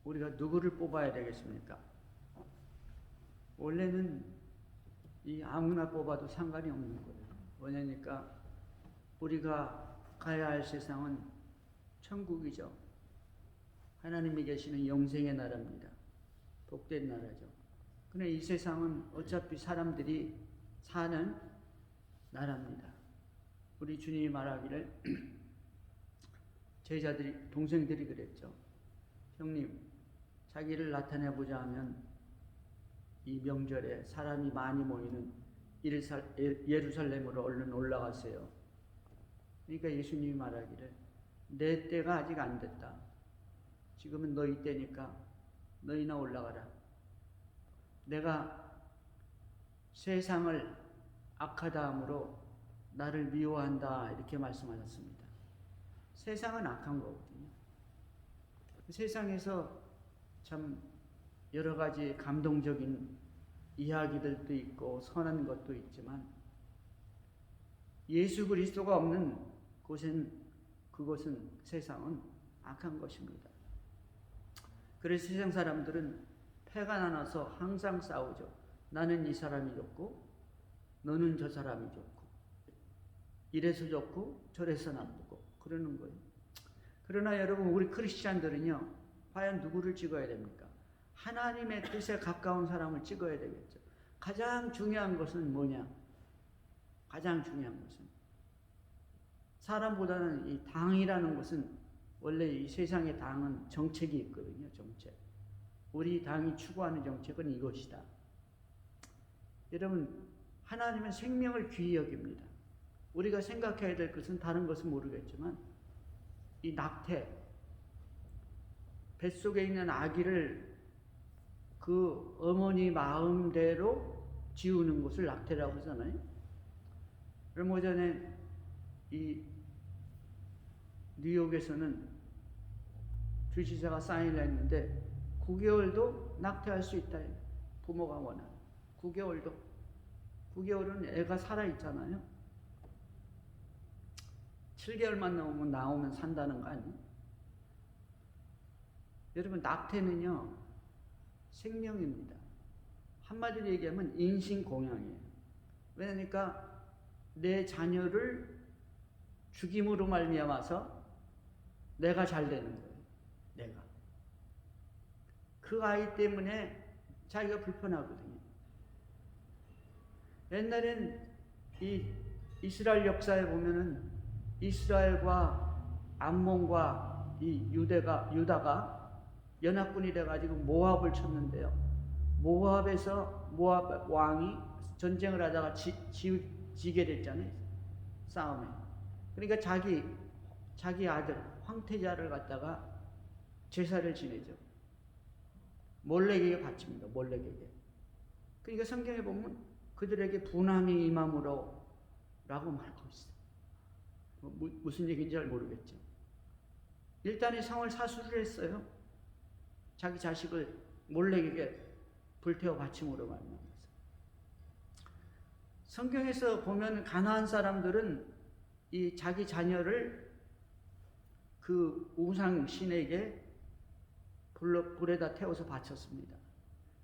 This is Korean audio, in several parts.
우리가 누구를 뽑아야 되겠습니까? 원래는 이 아무나 뽑아도 상관이 없는 거예요. 왜냐니까 우리가 가야 할 세상은 천국이죠. 하나님이 계시는 영생의 나라입니다. 복된 나라죠. 근데 이 세상은 어차피 사람들이 사는 나라입니다. 우리 주님이 말하기를 제자들이, 동생들이 그랬죠. 형님, 자기를 나타내보자 하면 이 명절에 사람이 많이 모이는 예루살렘으로 얼른 올라가세요. 그러니까 예수님이 말하기를 내 때가 아직 안 됐다. 지금은 너희 때니까 너희나 올라가라. 내가 세상을 악하다 함으로 나를 미워한다 이렇게 말씀하셨습니다. 세상은 악한 거거든요. 세상에서 참 여러 가지 감동적인 이야기들도 있고 선한 것도 있지만 예수 그리스도가 없는 그곳은 세상은 악한 것입니다. 그래서 세상 사람들은 패가 나눠서 항상 싸우죠. 나는 이 사람이 좋고 너는 저 사람이 좋고 이래서 좋고 저래서 나쁘고 그러는 거예요. 그러나 여러분, 우리 크리스찬들은요, 과연 누구를 찍어야 됩니까? 하나님의 뜻에 가까운 사람을 찍어야 되겠죠. 가장 중요한 것은 뭐냐? 가장 중요한 것은 사람보다는 이 당이라는 것은, 원래 이 세상의 당은 정책이 있거든요. 정책. 우리 당이 추구하는 정책은 이것이다. 여러분, 하나님은 생명을 귀히 여깁니다. 우리가 생각해야 될 것은 다른 것은 모르겠지만 이 낙태, 뱃속에 있는 아기를 그 어머니 마음대로 지우는 것을 낙태라고 하잖아요. 얼마 전에 이 뉴욕에서는 주지사가 사인을 했는데 9개월도 낙태할 수 있다. 부모가 원하는 9개월은 애가 살아있잖아요. 7개월만 나오면 산다는 거 아니에요? 여러분, 낙태는요 생명입니다. 한마디로 얘기하면 인신공양이에요. 왜냐니까 내 자녀를 죽임으로 말미암아서 내가 잘 되는 거예요. 내가 그 아이 때문에 자기가 불편하거든요. 옛날엔 이 이스라엘 역사에 보면은 이스라엘과 암몬과 이 유다가 연합군이 돼가지고 모압을 쳤는데요. 모압에서 모압 왕이 전쟁을 하다가 지게 됐잖아요. 싸움에. 그러니까 자기 아들 황태자를 갖다가 제사를 지내죠. 몰렉에게 바칩니다. 몰렉에게. 그러니까 성경에 보면 그들에게 분함이 임함으로 라고 말하고 있어요. 무슨 얘기인지 잘 모르겠죠. 일단 이 성을 사수를 했어요. 자기 자식을 몰렉에게 불태워 바침으로 말미암아서. 성경에서 보면 가나안 사람들은 이 자기 자녀를 그 우상 신에게 불에다 태워서 바쳤습니다.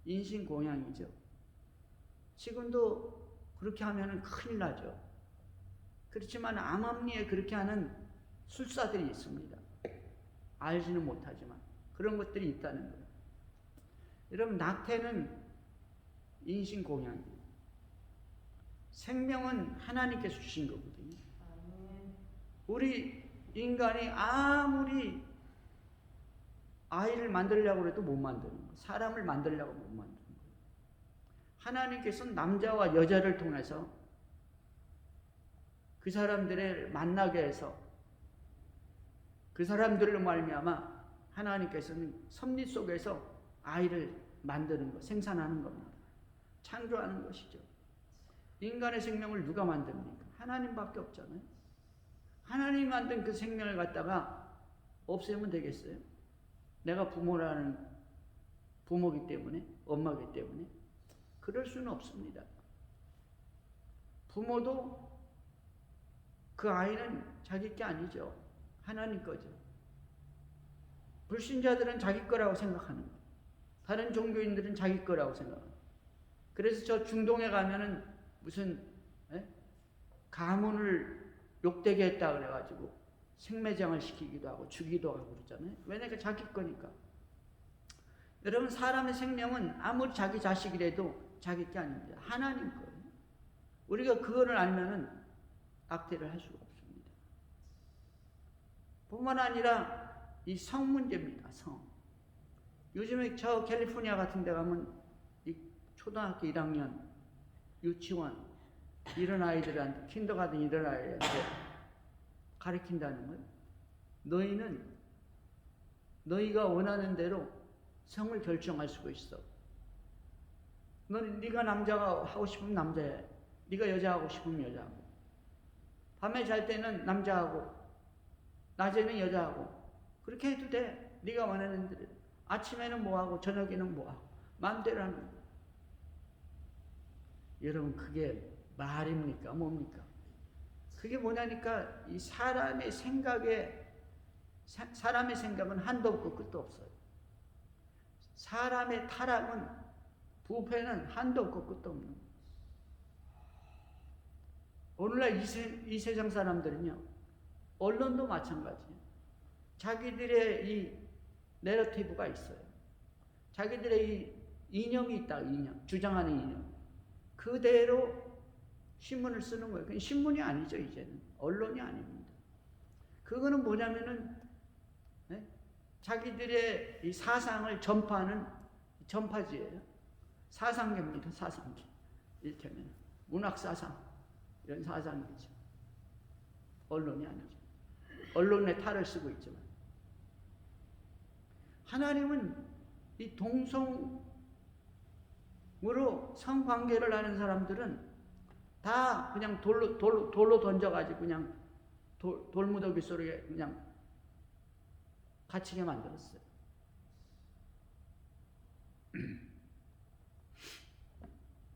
인신공양이죠. 지금도 그렇게 하면 큰일 나죠. 그렇지만 암암리에 그렇게 하는 술사들이 있습니다. 알지는 못하지만 그런 것들이 있다는 거예요. 여러분, 낙태는 인신공양이에요. 생명은 하나님께서 주신 거거든요. 우리 인간이 아무리 아이를 만들려고 해도 못 만드는 거예요. 사람을 만들려고 못 만드는 거예요. 하나님께서는 남자와 여자를 통해서 그 사람들을 만나게 해서 그 사람들로 말미암아 하나님께서는 섭리 속에서 아이를 만드는 것, 생산하는 겁니다. 창조하는 것이죠. 인간의 생명을 누가 만듭니까? 하나님밖에 없잖아요. 하나님 만든 그 생명을 갖다가 없애면 되겠어요? 내가 부모기 때문에, 엄마기 때문에 그럴 수는 없습니다. 부모도 그 아이는 자기 게 아니죠. 하나님 거죠. 불신자들은 자기 거라고 생각하는 거예요. 다른 종교인들은 자기 거라고 생각해요. 그래서 저 중동에 가면은 무슨 가문을 욕되게 했다 그래가지고 생매장을 시키기도 하고 죽이기도 하고 그러잖아요. 왜냐면 자기 거니까. 여러분, 사람의 생명은 아무리 자기 자식이라도 자기 게 아닙니다. 하나님 거예요. 우리가 그거를 알면은 악대를 할 수가 없습니다. 뿐만 아니라 이 성 문제입니다. 성. 요즘에 저 캘리포니아 같은 데 가면 이 초등학교 1학년, 유치원 이런 아이들한테, 킨더가든 이런 아이들한테 가르친다는 거예요. 너희는 너희가 원하는 대로 성을 결정할 수가 있어. 너는 네가 남자가 하고 싶으면 남자야. 네가 여자하고 싶으면 여자하고. 밤에 잘 때는 남자하고 낮에는 여자하고 그렇게 해도 돼. 네가 원하는 대로. 아침에는 뭐하고 저녁에는 뭐하고 마음대로 하는 거야. 여러분, 그게 말입니까? 뭡니까? 그게 뭐냐니까 이 사람의 생각은 한도 없고 끝도 없어요. 사람의 타락은, 부패는 한도 없고 끝도 없는 거예요. 오늘날 이 세상 사람들은요, 언론도 마찬가지예요. 자기들의 이 내러티브가 있어요. 자기들의 이 이념이 있다, 이념, 주장하는 이념. 그대로 신문을 쓰는 거예요. 그건 신문이 아니죠, 이제는. 언론이 아닙니다. 그거는 뭐냐면은, 자기들의 이 사상을 전파하는 전파지예요. 사상계입니다, 사상계. 이를테면, 문학사상. 이런 사상이죠. 언론이 아니죠. 언론의 탈을 쓰고 있지만. 하나님은 이 동성으로 성관계를 하는 사람들은 다 그냥 돌로 던져가지고 그냥 돌무더기 속에 그냥 갇히게 만들었어요.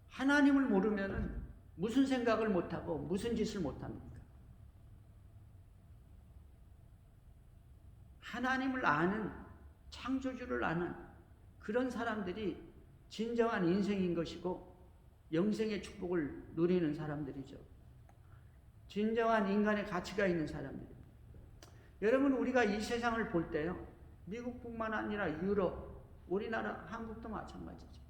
하나님을 모르면은 무슨 생각을 못하고 무슨 짓을 못합니까? 하나님을 아는, 창조주를 아는 그런 사람들이 진정한 인생인 것이고 영생의 축복을 누리는 사람들이죠. 진정한 인간의 가치가 있는 사람들입니다. 여러분, 우리가 이 세상을 볼 때요, 미국뿐만 아니라 유럽, 우리나라, 한국도 마찬가지죠.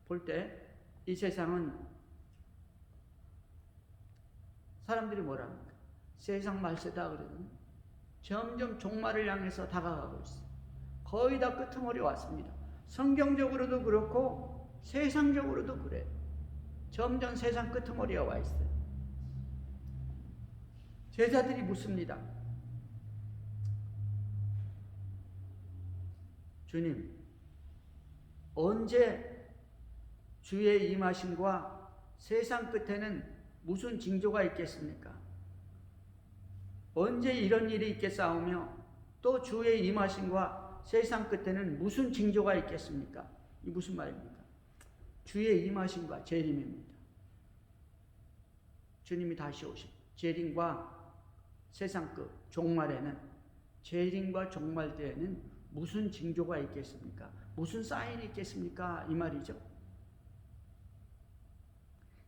볼 때 이 세상은 사람들이 뭐랍니까? 세상 말세다 그러더니 점점 종말을 향해서 다가가고 있어요. 거의 다 끄트머리 왔습니다. 성경적으로도 그렇고 세상적으로도 그래요. 점점 세상 끄트머리에 와 있어요. 제자들이 묻습니다. 주님, 언제 주의 임하심과 세상 끝에는 무슨 징조가 있겠습니까? 언제 이런 일이 있겠사오며 또 주의 임하심과 세상 끝에는 무슨 징조가 있겠습니까? 이 무슨 말입니까? 주의 임하심과 재림입니다. 주님이 다시 오십 재림과 세상 끝 종말에는, 재림과 종말 때에는 무슨 징조가 있겠습니까? 무슨 사인이 있겠습니까? 이 말이죠.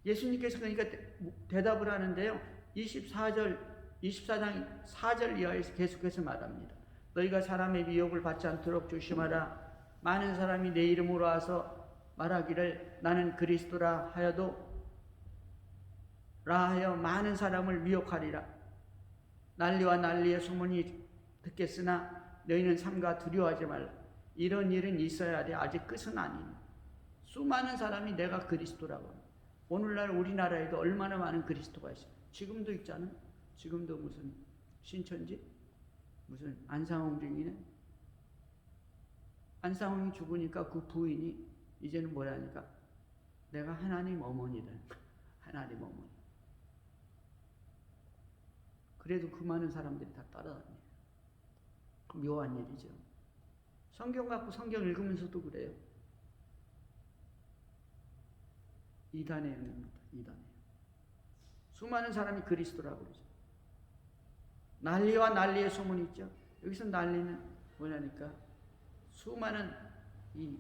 예수님께서 그러니까 대답을 하는데요, 24장 4절 이하에서 계속해서 말합니다. 너희가 사람의 미혹을 받지 않도록 조심하라. 많은 사람이 내 이름으로 와서 말하기를 나는 그리스도라 하여 많은 사람을 미혹하리라. 난리와 난리의 소문이 듣겠으나 너희는 삼가 두려워하지 말라. 이런 일은 있어야 돼. 아직 끝은 아니니. 수많은 사람이 내가 그리스도라고 합니다. 오늘날 우리나라에도 얼마나 많은 그리스도가 있어요. 지금도 있잖아요. 지금도 무슨 신천지? 무슨 안상홍 중이네. 안상홍이 죽으니까 그 부인이 이제는 뭐라니까? 내가 하나님 어머니다. 하나님 어머니. 그래도 그 많은 사람들이 다 따라다녀요. 묘한 일이죠. 성경 갖고 성경 읽으면서도 그래요. 이단의 영입니다. 이단의. 수많은 사람이 그리스도라고 그러죠. 난리와 난리의 소문이 있죠. 여기서 난리는 뭐냐니까 수많은 이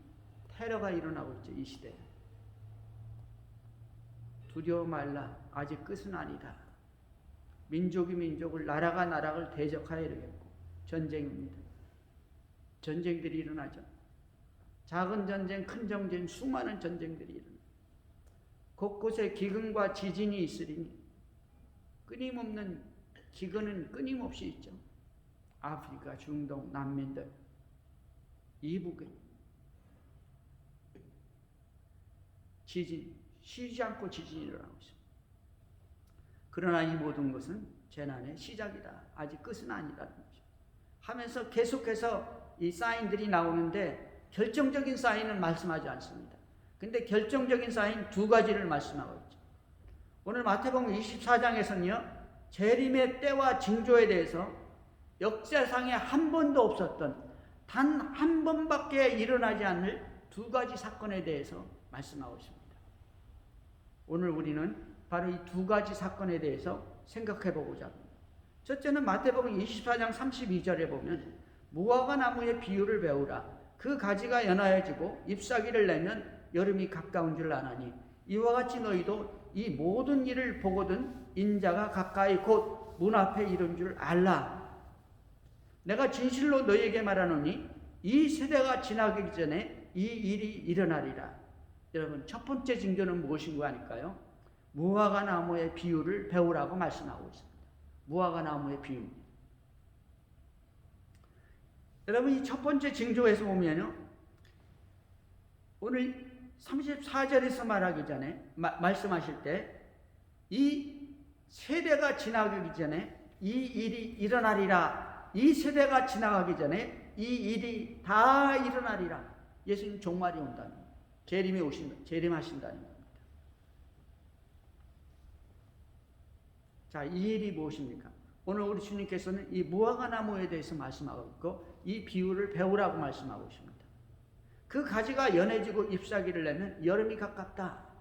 테러가 일어나고 있죠. 이 시대에. 두려워 말라. 아직 끝은 아니다. 민족이 민족을, 나라가 나라를 대적하여 이르겠고 전쟁입니다. 전쟁들이 일어나죠. 작은 전쟁, 큰 전쟁, 수많은 전쟁들이 일어나요. 곳곳에 기근과 지진이 있으리니 끊임없는 기근은 끊임없이 있죠. 아프리카, 중동, 난민들, 이북에 지진, 쉬지 않고 지진이 일어나고 있습니다. 그러나 이 모든 것은 재난의 시작이다. 아직 끝은 아니라는 거죠. 하면서 계속해서 이 사인들이 나오는데 결정적인 사인은 말씀하지 않습니다. 근데 결정적인 사인 두 가지를 말씀하고 있죠. 오늘 마태복음 24장에서는요. 재림의 때와 징조에 대해서 역사상에 한 번도 없었던 단 한 번밖에 일어나지 않을 두 가지 사건에 대해서 말씀하고 있습니다. 오늘 우리는 바로 이 두 가지 사건에 대해서 생각해 보고자 합니다. 첫째는 마태복음 24장 32절에 보면 무화과 나무의 비유를 배우라. 그 가지가 연하여지고 잎사귀를 내면 여름이 가까운 줄 아나니 이와 같이 너희도 이 모든 일을 보거든 인자가 가까이 곧 문 앞에 이른 줄 알라. 내가 진실로 너희에게 말하노니 이 세대가 지나기 전에 이 일이 일어나리라. 여러분, 첫 번째 징조는 무엇인가 하니까요, 무화과 나무의 비유를 배우라고 말씀하고 있습니다. 무화과 나무의 비유. 여러분, 이 첫 번째 징조에서 보면요, 오늘 34절에서 말하기 전에 말씀하실 때 이 세대가 지나가기 전에 이 일이 일어나리라. 이 세대가 지나가기 전에 이 일이 다 일어나리라. 예수님 종말이 온다는 거예요. 재림하신다는 겁니다. 자, 이 일이 무엇입니까? 오늘 우리 주님께서는 이 무화과 나무에 대해서 말씀하고 있고 이 비유를 배우라고 말씀하고 있습니다. 그 가지가 연해지고 잎사귀를 내면 여름이 가깝다.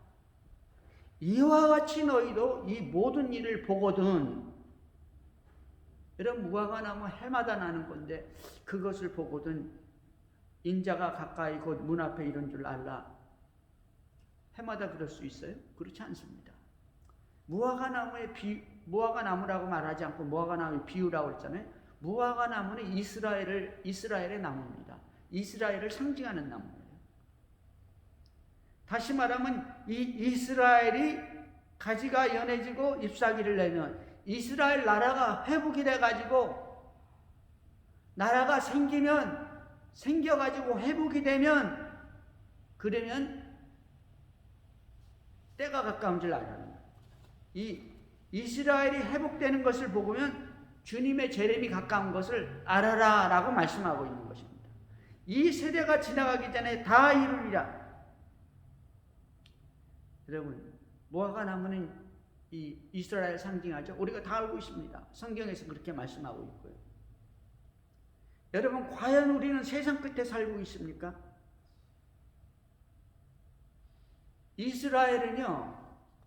이와 같이 너희도 이 모든 일을 보거든. 이런 무화과 나무 해마다 나는 건데 그것을 보거든 인자가 가까이 곧 문 앞에 이른 줄 알라. 해마다 그럴 수 있어요? 그렇지 않습니다. 무화과 나무라고 말하지 않고 무화과 나무의 비유라고 했잖아요. 무화과 나무는 이스라엘의 나무입니다. 이스라엘을 상징하는 나무예요. 다시 말하면 이 이스라엘이 가지가 연해지고 잎사귀를 내면 이스라엘 나라가 회복이 돼가지고 나라가 생겨가지고 회복이 되면 그러면 때가 가까운 줄 알아요. 이 이스라엘이 회복되는 것을 보면 주님의 재림이 가까운 것을 알아라 라고 말씀하고 있는 것입니다. 이 세대가 지나가기 전에 다 이루리라. 여러분, 무화과 나무는 이 이스라엘 상징하죠. 우리가 다 알고 있습니다. 성경에서 그렇게 말씀하고 있고요. 여러분, 과연 우리는 세상 끝에 살고 있습니까? 이스라엘은요,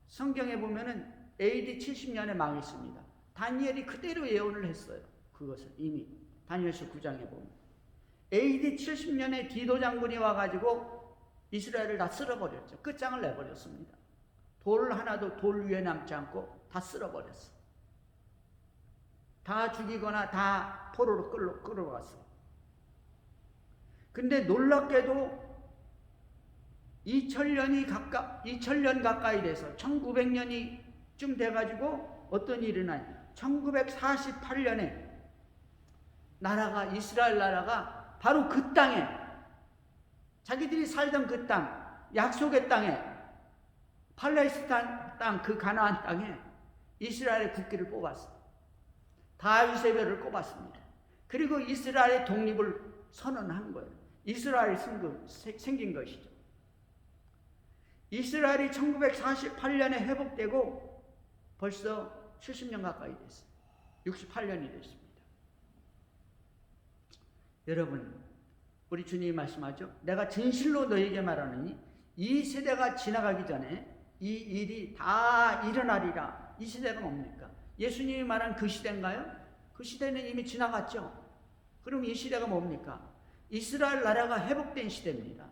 성경에 보면은 AD 70년에 망했습니다. 다니엘이 그대로 예언을 했어요. 그것을 이미 다니엘서 9장에 보면 AD 70년에 디도 장군이 와가지고 이스라엘을 다 쓸어버렸죠. 끝장을 내버렸습니다. 돌 하나도 돌 위에 남지 않고 다 쓸어버렸어. 다 죽이거나 다 포로로 끌어갔어. 근데 놀랍게도 2000년 가까이 돼서 1900년이 쯤 돼가지고 어떤 일이 일어나요? 1948년에 이스라엘 나라가 바로 그 땅에, 자기들이 살던 그 땅, 약속의 땅에, 팔레스타인 땅, 그 가나안 땅에 이스라엘의 국기를 뽑았어요. 다윗의 별을 꼽았습니다. 그리고 이스라엘의 독립을 선언한 거예요. 이스라엘이 생긴 것이죠. 이스라엘이 1948년에 회복되고 벌써 70년 가까이 됐어요. 68년이 됐습니다. 여러분, 우리 주님이 말씀하죠. 내가 진실로 너희에게 말하노니 이 세대가 지나가기 전에 이 일이 다 일어나리라. 이 시대가 뭡니까? 예수님이 말한 그 시대인가요? 그 시대는 이미 지나갔죠. 그럼 이 시대가 뭡니까? 이스라엘 나라가 회복된 시대입니다.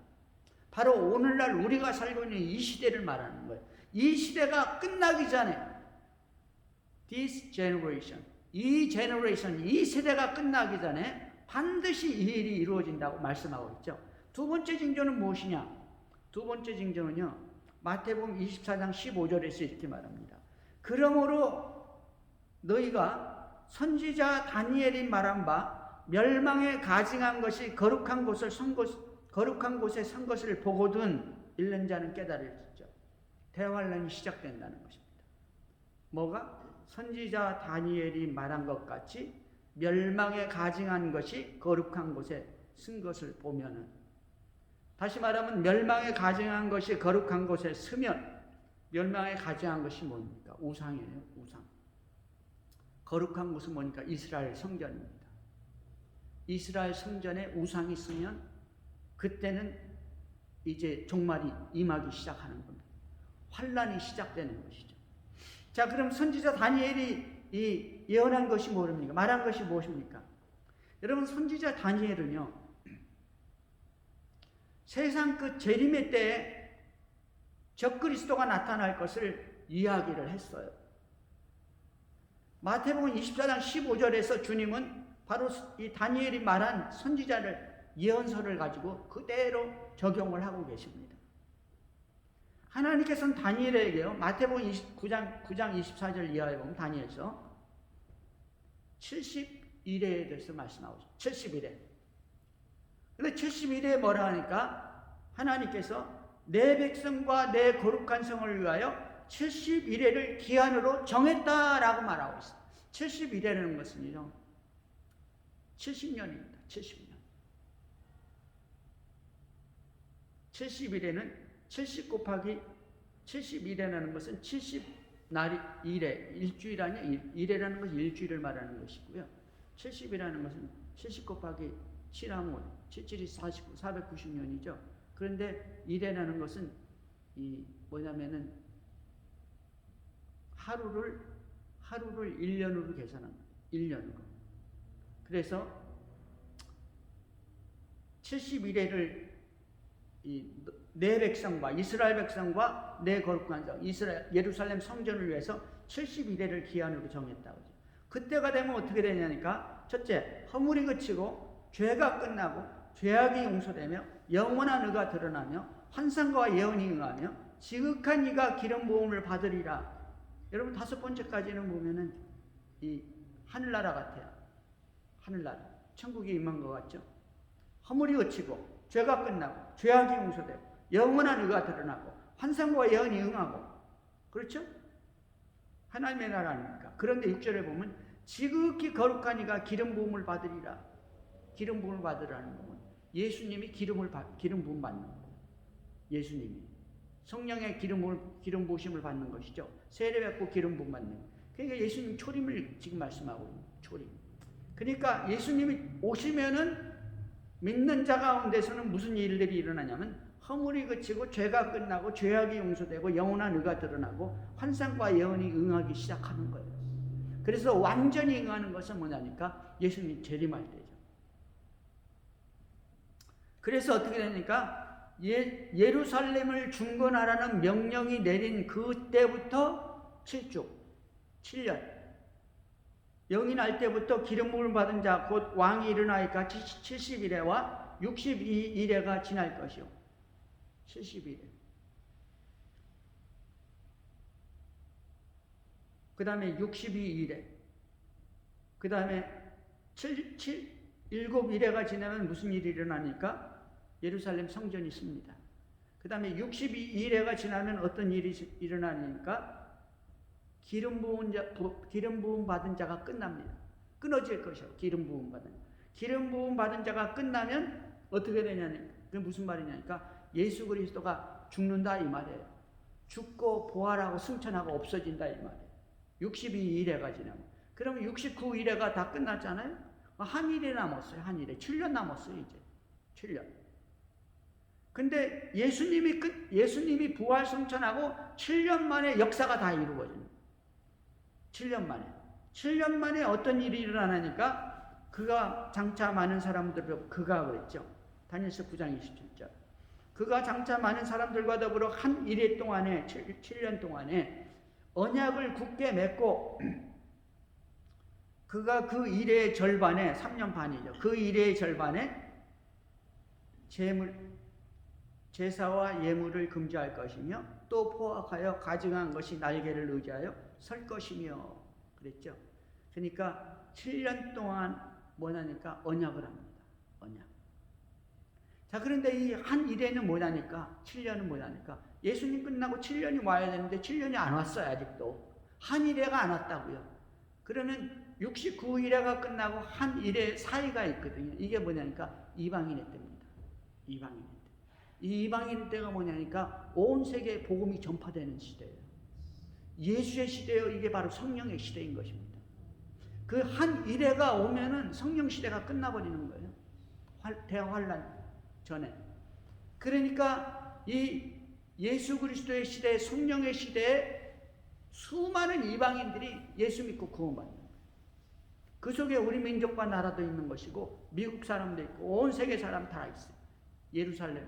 바로 오늘날 우리가 살고 있는 이 시대를 말하는 거예요. 이 시대가 끝나기 전에 this generation, 이 세대가 끝나기 전에 반드시 이 일이 이루어진다고 말씀하고 있죠. 두 번째 징조는 무엇이냐? 두 번째 징조는요, 마태복음 24장 15절에서 이렇게 말합니다. 그러므로 너희가 선지자 다니엘이 말한 바 멸망에 가증한 것이 거룩한 곳에 선 것을 보거든 읽는 자는 깨달을지죠. 대환란이 시작된다는 것입니다. 뭐가? 선지자 다니엘이 말한 것 같이 멸망에 가증한 것이 거룩한 곳에 쓴 것을 보면은, 다시 말하면 멸망에 가증한 것이 거룩한 곳에 서면, 멸망에 가증한 것이 뭡니까? 우상이에요. 우상. 거룩한 곳은 뭐니까? 이스라엘 성전입니다. 이스라엘 성전에 우상이 있으면 그때는 이제 종말이 임하기 시작하는 겁니다. 환란이 시작되는 것이죠. 자, 그럼 선지자 다니엘이 이 예언한 것이 뭐입니까? 말한 것이 무엇입니까? 여러분, 선지자 다니엘은요, 세상 끝 재림의 때에 적그리스도가 나타날 것을 이야기를 했어요. 마태복음 24장 15절에서 주님은 바로 이 다니엘이 말한 선지자를 예언서를 가지고 그대로 적용을 하고 계십니다. 하나님께서는 다니엘에게요, 마태복음 9장 24절 이하에 보면 다니엘서 70일에 대해서 말씀하고 있어요. 70일에. 근데 70일에 뭐라 하니까 하나님께서 내 백성과 내 거룩한 성을 위하여 70일에를 기한으로 정했다라고 말하고 있어요. 70일에라는 것은요, 70년입니다. 70년. 70일에는 70 곱하기 70일이라는 것은 70날이 일에, 일주일 아니야? 일이라는 것은 일주일을 말하는 것이고요. 70이라는 것은 70 곱하기 7하면 77이 49, 490년이죠. 그런데 일이라는 것은 뭐냐면은 하루를 1년으로 계산합니다. 1년으로. 그래서 71회를 내 백성과 이스라엘 백성과 내 거룩한 성 예루살렘 성전을 위해서 71회를 기한으로 정했다고 하죠. 그때가 되면 어떻게 되냐니까, 첫째, 허물이 그치고 죄가 끝나고 죄악이 용서되며 영원한 의가 드러나며 환상과 예언이 응하며 지극한 이가 기름 부음을 받으리라. 여러분, 다섯 번째까지는 보면은 이 하늘나라 같아요. 하늘나라, 천국이 임한 것 같죠. 허물이 그치고 죄가 끝나고 죄악이 용서되고 영원한 의가 드러나고 환상과 예언이 응하고, 그렇죠? 하나님의 나라 아닙니까? 그런데 6절에 보면 지극히 거룩한 이가 기름 부음을 받으리라. 기름 부음을 받으라는 것은 예수님이 기름 부음 받는 거예요. 예수님이 성령의 기름 부으심을 받는 것이죠. 세례받고 기름 부음 받는 거예요. 그러니까 예수님 초림을 지금 말씀하고 있는 거예요. 초림. 그러니까 예수님이 오시면은 믿는 자 가운데서는 무슨 일들이 일어나냐면 허물이 그치고 죄가 끝나고 죄악이 용서되고 영원한 의가 드러나고 환상과 예언이 응하기 시작하는 거예요. 그래서 완전히 응하는 것은 뭐냐니까 예수님 재림할 때죠. 그래서 어떻게 되니까 예루살렘을 중건하라는 명령이 내린 그때부터 7년 영이 날 때부터 기름 부음을 받은 자 곧 왕이 일어나니까 70일에와 62일에가 지날 것이요. 70일에. 그 다음에 62일에. 그 다음에 7일에가 지나면 무슨 일이 일어나니까 예루살렘 성전이 씁니다. 그 다음에 62일에가 지나면 어떤 일이 일어나니까 기름 부음 받은 자가 끝납니다. 끊어질 것이요. 기름 부음 받은 자가 끝나면 어떻게 되냐니, 그게 무슨 말이냐니까 예수 그리스도가 죽는다 이 말이에요. 죽고 부활하고 승천하고 없어진다 이 말이에요. 62일에가 지나면. 그러면 69일에가 다 끝났잖아요. 한 일이 남았어요. 한 일에 7년 남았어요. 이제 7년. 근데 예수님이 부활 승천하고 7년 만에 역사가 다 이루어집니다. 7년 만에 어떤 일이 일어나니까 그가 장차 많은 사람들을 그가 그랬죠. 다니엘서 9장 27절. 그가 장차 많은 사람들과 더불어 한 이래 동안에 7년 동안에 언약을 굳게 맺고 그가 그 이래의 절반에 3년 반이죠. 그 이래의 절반에 제사와 예물을 금지할 것이며 또 포악하여 가증한 것이 날개를 의지하여 설 것이며 그랬죠. 그러니까 7년 동안 뭐냐니까 언약을 합니다. 언약. 자, 그런데 이 한 이래는 뭐냐니까 7년은 뭐냐니까 예수님 끝나고 7년이 와야 되는데 7년이 안 왔어요. 아직도 한 이래가 안 왔다고요. 그러면 69일회가 끝나고 한 일회 사이가 있거든요. 이게 뭐냐니까 이방인의 때입니다. 이방인의 때. 이 이방인의 때가 뭐냐니까 온 세계에 복음이 전파되는 시대예요. 예수의 시대예요. 이게 바로 성령의 시대인 것입니다. 그 한 일회가 오면은 성령 시대가 끝나버리는 거예요. 대환란 전에. 그러니까 이 예수 그리스도의 시대, 성령의 시대에 수많은 이방인들이 예수 믿고 구원받는 거예요. 그 속에 우리 민족과 나라도 있는 것이고 미국 사람도 있고 온 세계 사람 다 있어요. 예루살렘,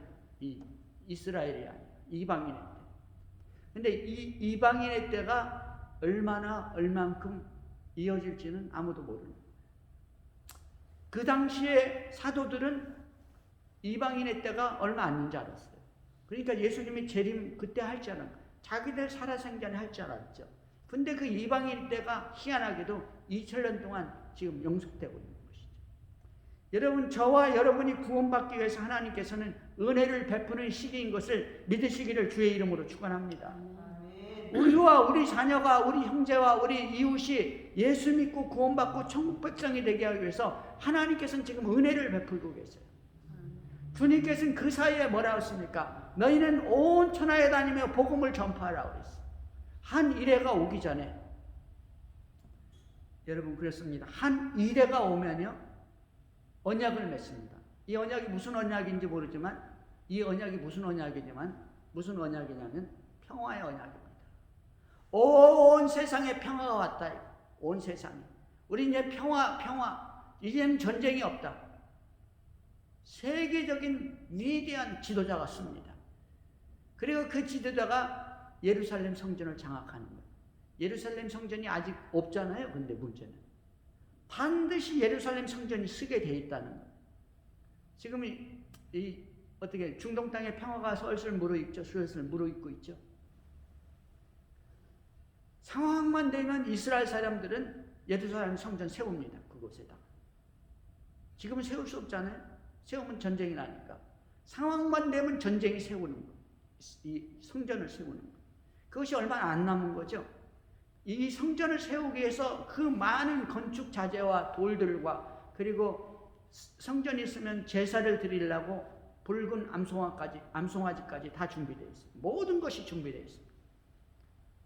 이스라엘이 아니라 이방인의 때. 근데 이 이방인의 때가 얼만큼 이어질지는 아무도 모릅니다. 그 당시에 사도들은 이방인의 때가 얼마 안 있는 줄 알았어요. 그러니까 예수님이 재림 그때 할 줄 알았어요. 자기들 살아생전에 할 줄 알았죠. 근데 그 이방인 때가 희한하게도 2000년 동안 지금 영속되고 있는 것이죠. 여러분, 저와 여러분이 구원받기 위해서 하나님께서는 은혜를 베푸는 시기인 것을 믿으시기를 주의 이름으로 축원합니다. 우리와 우리 자녀가, 우리 형제와 우리 이웃이 예수 믿고 구원받고 천국 백성이 되게 하기 위해서 하나님께서는 지금 은혜를 베풀고 계세요. 주님께서는 그 사이에 뭐라고 했습니까? 너희는 온 천하에 다니며 복음을 전파하라고 그랬어요. 한 이래가 오기 전에. 여러분, 그렇습니다. 한 이래가 오면요 언약을 맺습니다. 이 언약이 무슨 언약인지 모르지만 이 언약이 무슨 언약이냐면 평화의 언약입니다. 온 세상에 평화가 왔다. 온 세상에. 우리 이제 평화. 이제는 전쟁이 없다. 세계적인 위대한 지도자가 씁니다. 그리고 그 지도자가 예루살렘 성전을 장악하는 거예요. 예루살렘 성전이 아직 없잖아요. 근데 문제는 반드시 예루살렘 성전이 쓰게 돼 있다는 거예요. 지금 어떻게 중동 땅의 평화가 슬슬 무르익죠. 슬슬 무르익고 있죠. 상황만 되면 이스라엘 사람들은 예루살렘 성전 세웁니다. 그곳에다가. 지금은 세울 수 없잖아요. 세우면 전쟁이 나니까. 상황만 되면 전쟁이 세우는 거. 이 성전을 세우는 거. 그것이 얼마 안 남은 거죠. 이 성전을 세우기 위해서 그 많은 건축 자재와 돌들과 그리고 성전이 있으면 제사를 드리려고 붉은 암송아지까지 다 준비되어 있어요. 모든 것이 준비되어 있습니다.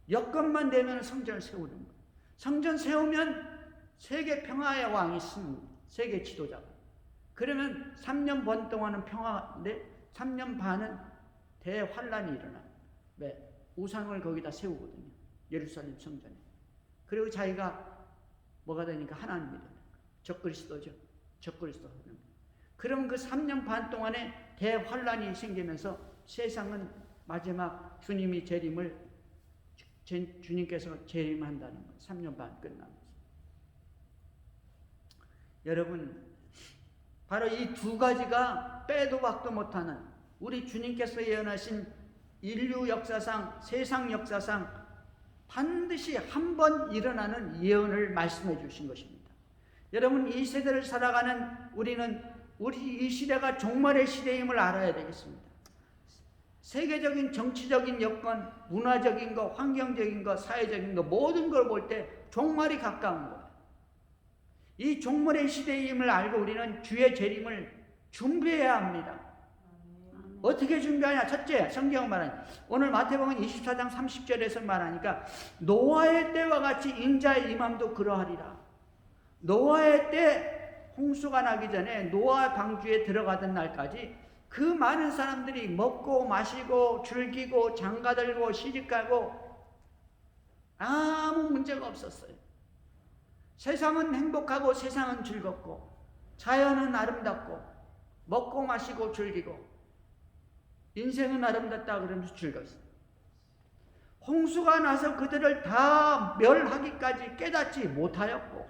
여건만 되면 성전을 세우는 거예요. 성전 세우면 세계 평화의 왕이 있습니다. 세계 지도자가. 그러면 3년 반 동안은 평화인데 3년 반은 대환란이 일어납니다. 왜? 우상을 거기다 세우거든요. 예루살렘 성전에. 그리고 자기가 뭐가 되니까 하나님이 되는 거예요. 적그리스도죠. 적그리스도. 그러면 그 3년 반 동안에 대환란이 생기면서 세상은 마지막 주님께서 재림한다는 거예요. 3년 반 끝나면서. 여러분, 바로 이 두 가지가 빼도 박도 못하는 우리 주님께서 예언하신 인류 역사상, 세상 역사상 반드시 한 번 일어나는 예언을 말씀해 주신 것입니다. 여러분, 이 세대를 살아가는 우리는 우리 이 시대가 종말의 시대임을 알아야 되겠습니다. 세계적인 정치적인 여건, 문화적인 것, 환경적인 것, 사회적인 것 모든 걸 볼 때 종말이 가까운 거예요. 이 종말의 시대임을 알고 우리는 주의 재림을 준비해야 합니다. 어떻게 준비하냐? 첫째, 성경은 말하니 오늘 마태복음 24장 30절에서 말하니까 노아의 때와 같이 인자의 임함도 그러하리라. 노아의 때 홍수가 나기 전에 노아 방주에 들어가던 날까지 그 많은 사람들이 먹고 마시고 즐기고 장가들고 시집가고 아무 문제가 없었어요. 세상은 행복하고 세상은 즐겁고 자연은 아름답고 먹고 마시고 즐기고 인생은 아름답다 그러면서 즐겼어요. 홍수가 나서 그들을 다 멸하기까지 깨닫지 못하였고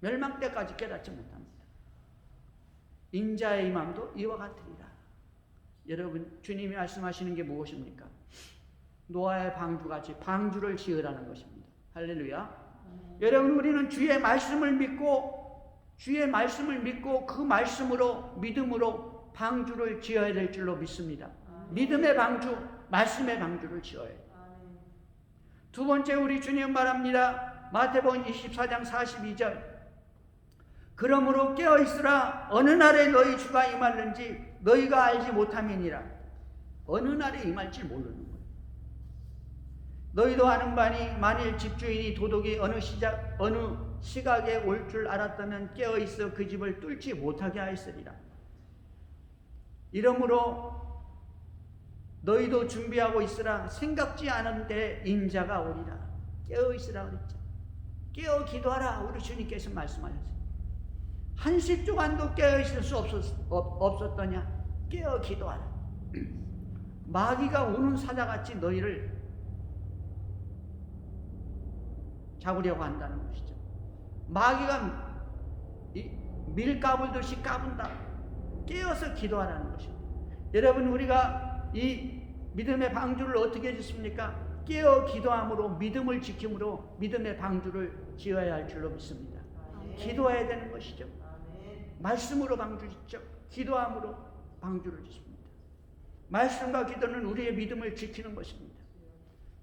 멸망 때까지 깨닫지 못합니다. 인자의 임함도 이와 같으리라. 여러분, 주님이 말씀하시는 게 무엇입니까? 노아의 방주같이 방주를 지으라는 것입니다. 할렐루야. 여러분, 우리는 주의 말씀을 믿고 그 말씀으로 믿음으로 방주를 지어야 될 줄로 믿습니다. 믿음의 방주, 말씀의 방주를 지어야 해요. 두 번째, 우리 주님 말합니다. 마태복음 24장 42절. 그러므로 깨어있으라. 어느 날에 너희 주가 임할는지 너희가 알지 못함이니라. 어느 날에 임할지 모르는 거예요. 너희도 아는 바니 만일 집주인이 도둑이 어느 시각에 올 줄 알았다면 깨어있어 그 집을 뚫지 못하게 하였으리라. 이러므로 너희도 준비하고 있으라. 생각지 않은 때 인자가 오리라. 깨어있으라 그랬죠. 깨어 기도하라. 우리 주님께서 말씀하셨어요. 한시 동안도 깨어있을 수 없었더냐? 깨어 기도하라. 마귀가 우는 사자같이 너희를 잡으려고 한다는 것이죠. 마귀가 밀 까불듯이 까분다. 깨어서 기도하라는 것입니다. 여러분, 우리가 이 믿음의 방주를 어떻게 짓습니까? 깨어 기도함으로 믿음을 지킴으로 믿음의 방주를 지어야 할 줄로 믿습니다. 기도해야 되는 것이죠. 말씀으로 방주 짓죠. 기도함으로 방주를 짓습니다. 말씀과 기도는 우리의 믿음을 지키는 것입니다.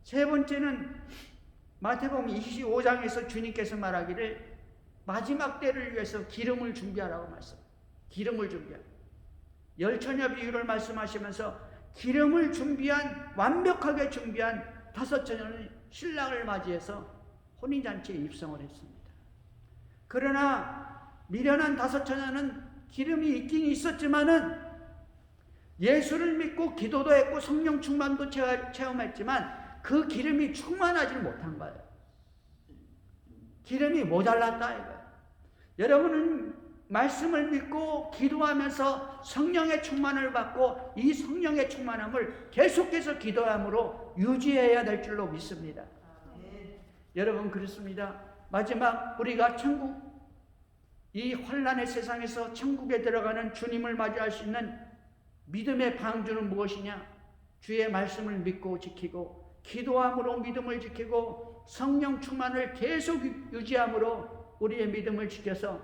세 번째는 마태복음 25장에서 주님께서 말하기를 마지막 때를 위해서 기름을 준비하라고 말씀합니다. 기름을 준비하라. 열처녀 비유를 말씀하시면서 기름을 완벽하게 준비한 다섯 처녀는 신랑을 맞이해서 혼인잔치에 입성을 했습니다. 그러나 미련한 다섯 처녀는 기름이 있긴 있었지만은 예수를 믿고 기도도 했고 성령 충만도 체험했지만 그 기름이 충만하지 못한 거예요. 기름이 모자랐다 이거예요. 여러분은 말씀을 믿고 기도하면서 성령의 충만을 받고 이 성령의 충만함을 계속해서 기도함으로 유지해야 될 줄로 믿습니다. 여러분, 그렇습니다. 마지막 우리가 이 환난의 세상에서 천국에 들어가는 주님을 맞이할 수 있는 믿음의 방주는 무엇이냐? 주의 말씀을 믿고 지키고 기도함으로 믿음을 지키고 성령 충만을 계속 유지함으로 우리의 믿음을 지켜서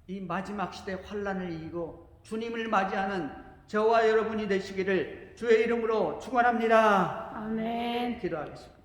이 마지막 시대 환난을 이기고 주님을 맞이하는 저와 여러분이 되시기를 주의 이름으로 축원합니다. 아멘. 기도하겠습니다.